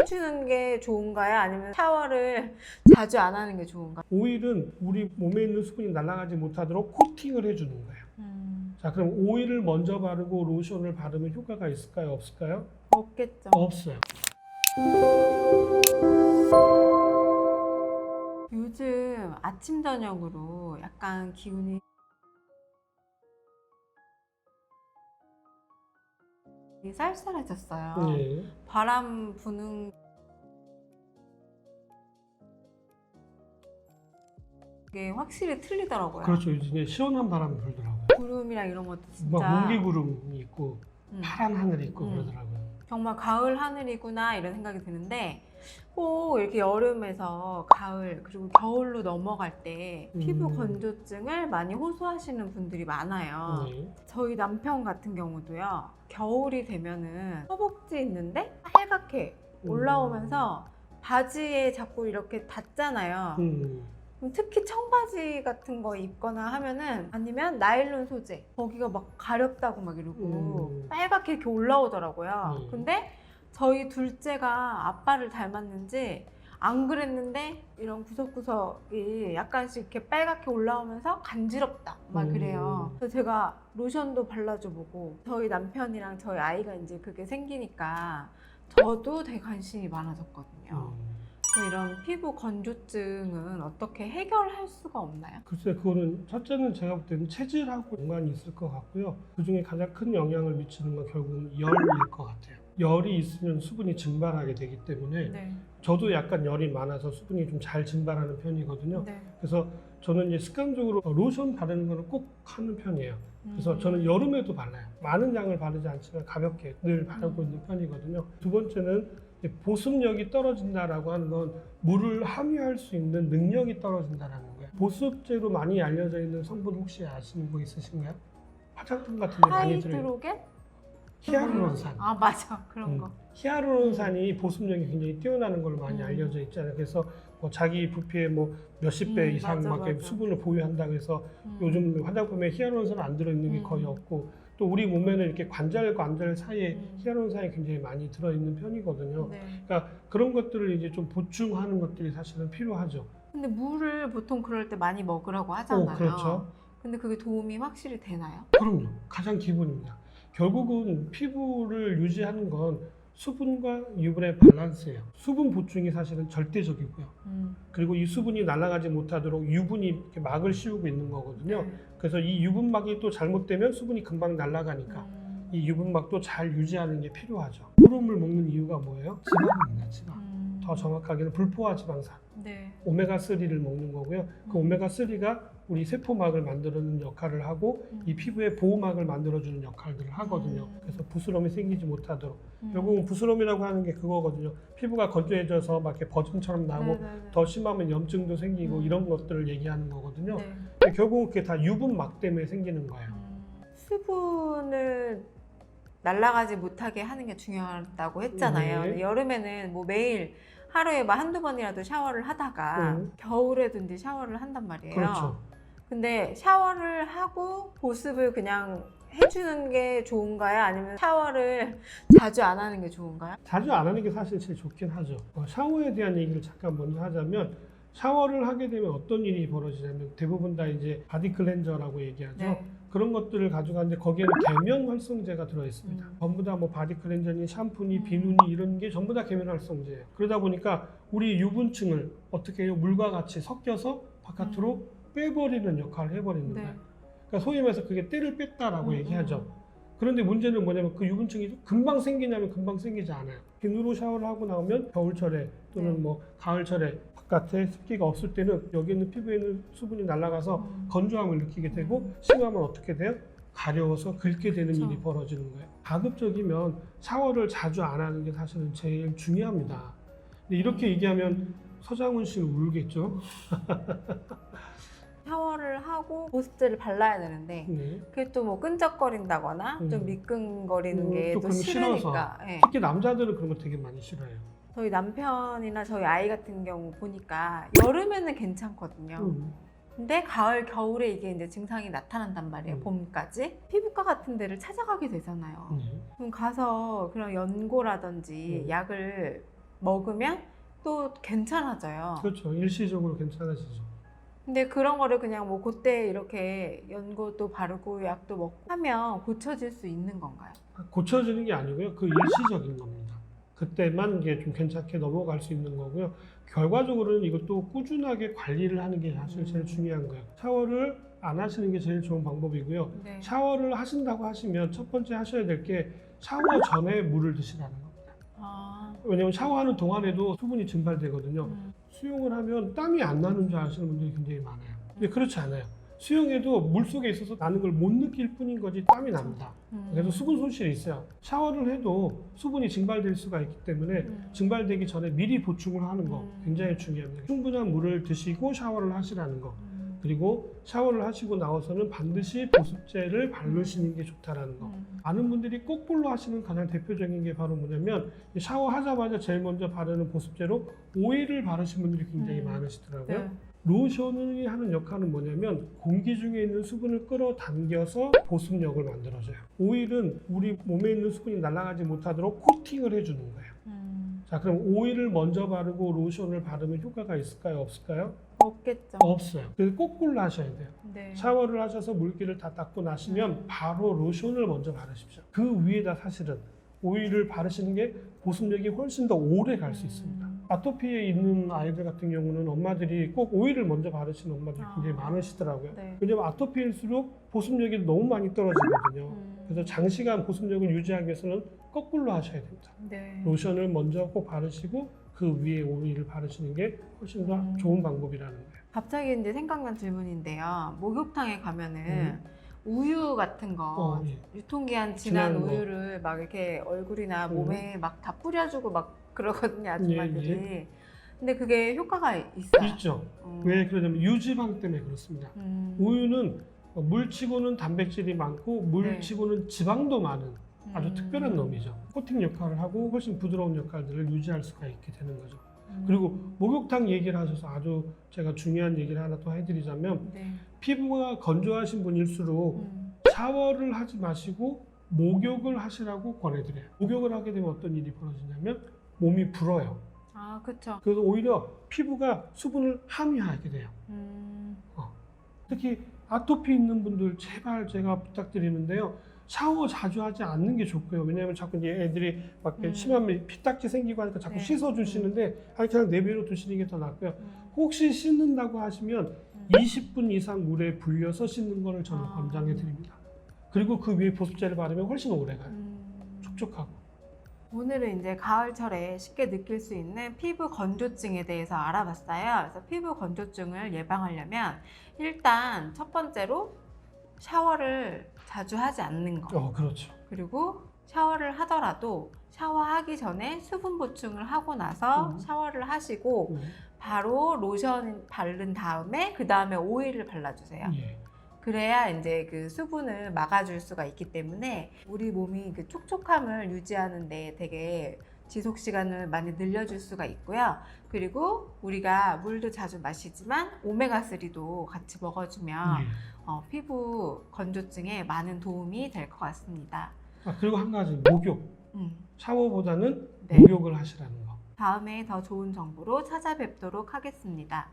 해주는 게 좋은가요? 아니면 샤워를 자주 안 하는 게 좋은가요? 오일은 우리 몸에 있는 수분이 날아가지 못하도록 코팅을 해주는 거예요. 자, 그럼 오일을 먼저 바르고 로션을 바르면 효과가 있을까요? 없을까요? 없겠죠. 없어요. 요즘 아침 저녁으로 약간 기운이 쌀쌀해졌어요. 예. 바람 부는 게 확실히 틀리더라고요. 그렇죠. 요즘에 시원한 바람이 불더라고요. 구름이랑 이런 것도 막 진짜 몽기구름이 있고 파란 하늘이 있고 그러더라고요. 정말 가을 하늘이구나 이런 생각이 드는데 꼭 이렇게 여름에서 가을 그리고 겨울로 넘어갈 때 피부 건조증을 많이 호소하시는 분들이 많아요. 네. 저희 남편 같은 경우도요. 겨울이 되면은 허벅지 있는데 빨갛게 올라오면서 바지에 자꾸 이렇게 닿잖아요. 그럼 특히 청바지 같은 거 입거나 하면은 아니면 나일론 소재 거기가 막 가렵다고 막 이러고 빨갛게 이렇게 올라오더라고요. 근데 저희 둘째가 아빠를 닮았는지 안 그랬는데 이런 구석구석이 약간씩 이렇게 빨갛게 올라오면서 간지럽다 막 그래요. 그래서 제가 로션도 발라줘 보고 저희 남편이랑 저희 아이가 이제 그게 생기니까 저도 되게 관심이 많아졌거든요. 이런 피부 건조증은 어떻게 해결할 수가 없나요? 글쎄, 그거는 첫째는 제가 볼 때는 체질하고 연관이 있을 것 같고요. 그 중에 가장 큰 영향을 미치는 건 결국은 열일 것 같아요. 열이 있으면 수분이 증발하게 되기 때문에 네. 저도 약간 열이 많아서 수분이 좀 잘 증발하는 편이거든요. 네. 그래서 저는 이제 습관적으로 로션 바르는 거는 꼭 하는 편이에요. 그래서 저는 여름에도 발라요. 많은 양을 바르지 않지만 가볍게 늘 바르고 있는 편이거든요. 두 번째는 보습력이 떨어진다라고 하는 건 물을 함유할 수 있는 능력이 떨어진다라는 거예요. 보습제로 많이 알려져 있는 성분 혹시 아시는 거 있으신가요? 화장품 같은 데 많이 들어요. 하이드로겐? 히알루론산. 아 맞아 그런 거. 히알루론산이 보습력이 굉장히 뛰어나는 걸로 많이 알려져 있잖아요. 그래서 뭐 자기 부피의 뭐 몇십 배 이상 맞아, 막 맞아. 수분을 보유한다고 해서 요즘 화장품에 히알루론산 안 들어있는 게 거의 없고 또 우리 몸에는 이렇게 관절 사이에 히알루론산이 굉장히 많이 들어있는 편이거든요. 네. 그러니까 그런 것들을 이제 좀 보충하는 것들이 사실은 필요하죠. 근데 물을 보통 그럴 때 많이 먹으라고 하잖아요. 그렇죠. 근데 그게 도움이 확실히 되나요? 그럼요. 가장 기본입니다. 결국은 피부를 유지하는 건 수분과 유분의 밸런스예요. 수분 보충이 사실은 절대적이고요. 그리고 이 수분이 날아가지 못하도록 유분이 이렇게 막을 씌우고 있는 거거든요. 네. 그래서 이 유분막이 또 잘못되면 수분이 금방 날아가니까 이 유분막도 잘 유지하는 게 필요하죠. 소름을 먹는 이유가 뭐예요? 지방입니다. 지방. 더 정확하게는 불포화 지방산. 네. 오메가3를 먹는 거고요. 그 오메가3가 우리 세포막을 만들어주는 역할을 하고 이 피부의 보호막을 만들어주는 역할들을 하거든요. 그래서 부스럼이 생기지 못하도록. 결국은 부스럼이라고 하는 게 그거거든요. 피부가 건조해져서 막 이렇게 버짐처럼 나고 네네네. 더 심하면 염증도 생기고 이런 것들을 얘기하는 거거든요. 네. 근데 결국은 그게 다 유분막 때문에 생기는 거예요. 수분을 날아가지 못하게 하는 게 중요하다고 했잖아요. 네. 근데 여름에는 뭐 매일 하루에 막 한두 번이라도 샤워를 하다가 겨울에든지 샤워를 한단 말이에요. 그렇죠. 근데 샤워를 하고 보습을 그냥 해주는 게 좋은가요? 아니면 샤워를 자주 안 하는 게 좋은가요? 자주 안 하는 게 사실 제일 좋긴 하죠. 샤워에 대한 얘기를 잠깐 먼저 하자면 샤워를 하게 되면 어떤 일이 벌어지냐면 대부분 다 이제 바디 클렌저라고 얘기하죠. 네. 그런 것들을 가져가는데 거기에는 계면 활성제가 들어있습니다. 전부 다 뭐 바디 클렌저니 샴푸니 비누니 이런 게 전부 다 계면 활성제예요. 그러다 보니까 우리 유분층을 어떻게 해요? 물과 같이 섞여서 바깥으로 빼버리는 역할을 해버리는 네. 거예요. 그러니까 소위 말해서 그게 때를 뺐다라고 얘기하죠. 그런데 문제는 뭐냐면 그 유분층이 금방 생기냐면 금방 생기지 않아요. 비누로 샤워를 하고 나오면 겨울철에 또는 뭐 가을철에 바깥에 습기가 없을 때는 여기 있는 피부에 있는 수분이 날아가서 건조함을 느끼게 되고 심하면 어떻게 돼요? 가려워서 긁게 되는 그쵸. 일이 벌어지는 거예요. 가급적이면 샤워를 자주 안 하는 게 사실은 제일 중요합니다. 근데 이렇게 얘기하면 서장훈 씨는 울겠죠? 샤워를 하고 보습제를 발라야 되는데 네. 그게 또 뭐 끈적거린다거나 좀 미끈거리는 게 또 또 그런 거 싫어서. 싫으니까. 예. 특히 남자들은 그런 거 되게 많이 싫어해요. 저희 남편이나 저희 아이 같은 경우 보니까 여름에는 괜찮거든요. 근데 가을, 겨울에 이게 이제 증상이 나타난단 말이에요. 봄까지. 피부과 같은 데를 찾아가게 되잖아요. 그럼 가서 그런 연고라든지 약을 먹으면 또 괜찮아져요. 그렇죠. 일시적으로 괜찮아지죠. 근데 그런 거를 그냥 뭐 그때 이렇게 연고도 바르고 약도 먹고 하면 고쳐질 수 있는 건가요? 고쳐지는 게 아니고요. 그 일시적인 겁니다. 그때만 이게 좀 괜찮게 넘어갈 수 있는 거고요. 결과적으로는 이것도 꾸준하게 관리를 하는 게 사실 제일 중요한 거예요. 샤워를 안 하시는 게 제일 좋은 방법이고요. 네. 샤워를 하신다고 하시면 첫 번째 하셔야 될 게 샤워 전에 물을 드시라는 겁니다. 아, 왜냐면 샤워하는 동안에도 수분이 증발되거든요. 음. 수영을 하면 땀이 안 나는 줄 아시는 분들이 굉장히 많아요. 근데 그렇지 않아요. 수영해도 물속에 있어서 나는 걸 못 느낄 뿐인 거지 땀이 납니다. 그래서 수분 손실이 있어요. 샤워를 해도 수분이 증발될 수가 있기 때문에 증발되기 전에 미리 보충을 하는 거 굉장히 중요합니다. 충분한 물을 드시고 샤워를 하시라는 거. 그리고 샤워를 하시고 나와서는 반드시 보습제를 바르시는 게 좋다라는 거. 많은 분들이 거꾸로 하시는 가장 대표적인 게 바로 뭐냐면 샤워하자마자 제일 먼저 바르는 보습제로 오일을 바르신 분들이 굉장히 많으시더라고요. 네. 로션이 하는 역할은 뭐냐면 공기 중에 있는 수분을 끌어당겨서 보습력을 만들어줘요. 오일은 우리 몸에 있는 수분이 날아가지 못하도록 코팅을 해주는 거예요. 자, 그럼 오일을 먼저 바르고 로션을 바르면 효과가 있을까요? 없을까요? 없겠죠. 없어요. 그래서 거꾸로 하셔야 돼요. 네. 샤워를 하셔서 물기를 다 닦고 나시면 바로 로션을 먼저 바르십시오. 그 위에다 사실은 오일을 바르시는 게 보습력이 훨씬 더 오래 갈 수 있습니다. 아토피에 있는 아이들 같은 경우는 엄마들이 꼭 오일을 먼저 바르시는 엄마들이 굉장히 많으시더라고요. 네. 왜냐면 아토피일수록 보습력이 너무 많이 떨어지거든요. 그래서 장시간 보습력을 유지하기 위해서는 거꾸로 하셔야 됩니다. 네. 로션을 먼저 꼭 바르시고 그 위에 오일을 바르시는 게 훨씬 더 좋은 방법이라는 거예요. 갑자기 이제 생각난 질문인데요. 목욕탕에 가면은 우유 같은 거 예. 유통기한 지난 지난 거. 우유를 막 이렇게 얼굴이나 몸에 막 다 뿌려주고 막 그러거든요, 아줌마들이. 예. 근데 그게 효과가 있어요. 있죠. 왜 그러냐면 유지방 때문에 그렇습니다. 우유는 물치고는 단백질이 많고 물치고는 지방도 많은 아주 특별한 놈이죠. 코팅 역할을 하고 훨씬 부드러운 역할들을 유지할 수가 있게 되는 거죠. 그리고 목욕탕 얘기를 하셔서 아주 제가 중요한 얘기를 하나 또 해드리자면 네. 피부가 건조하신 분일수록 샤워를 하지 마시고 목욕을 하시라고 권해드려요. 목욕을 하게 되면 어떤 일이 벌어지냐면 몸이 불어요. 아, 그렇죠. 그래서 오히려 피부가 수분을 함유하게 돼요. 특히 아토피 있는 분들 제발 제가 부탁드리는데요. 샤워 자주 하지 않는 게 좋고요. 왜냐하면 자꾸 이제 애들이 막 심하면 피딱지 생기고 하니까 자꾸 네. 씻어주시는데 아니 그냥 내비로 두시는 게 더 낫고요. 혹시 씻는다고 하시면 20분 이상 물에 불려서 씻는 거를 저는 권장해 드립니다. 그리고 그 위에 보습제를 바르면 훨씬 오래 가요. 촉촉하고. 오늘은 이제 가을철에 쉽게 느낄 수 있는 피부 건조증에 대해서 알아봤어요. 그래서 피부 건조증을 예방하려면 일단 첫 번째로 샤워를 자주 하지 않는 거. 그렇죠. 그리고 샤워를 하더라도 샤워하기 전에 수분 보충을 하고 나서 샤워를 하시고 바로 로션 바른 다음에 그 다음에 오일을 발라주세요. 예. 그래야 이제 그 수분을 막아줄 수가 있기 때문에 우리 몸이 그 촉촉함을 유지하는데 되게 지속 시간을 많이 늘려줄 수가 있고요. 그리고 우리가 물도 자주 마시지만 오메가3도 같이 먹어주면 예. 피부 건조증에 많은 도움이 될 것 같습니다. 그리고 한 가지 목욕. 샤워보다는 네. 목욕을 하시라는 거. 다음에 더 좋은 정보로 찾아뵙도록 하겠습니다.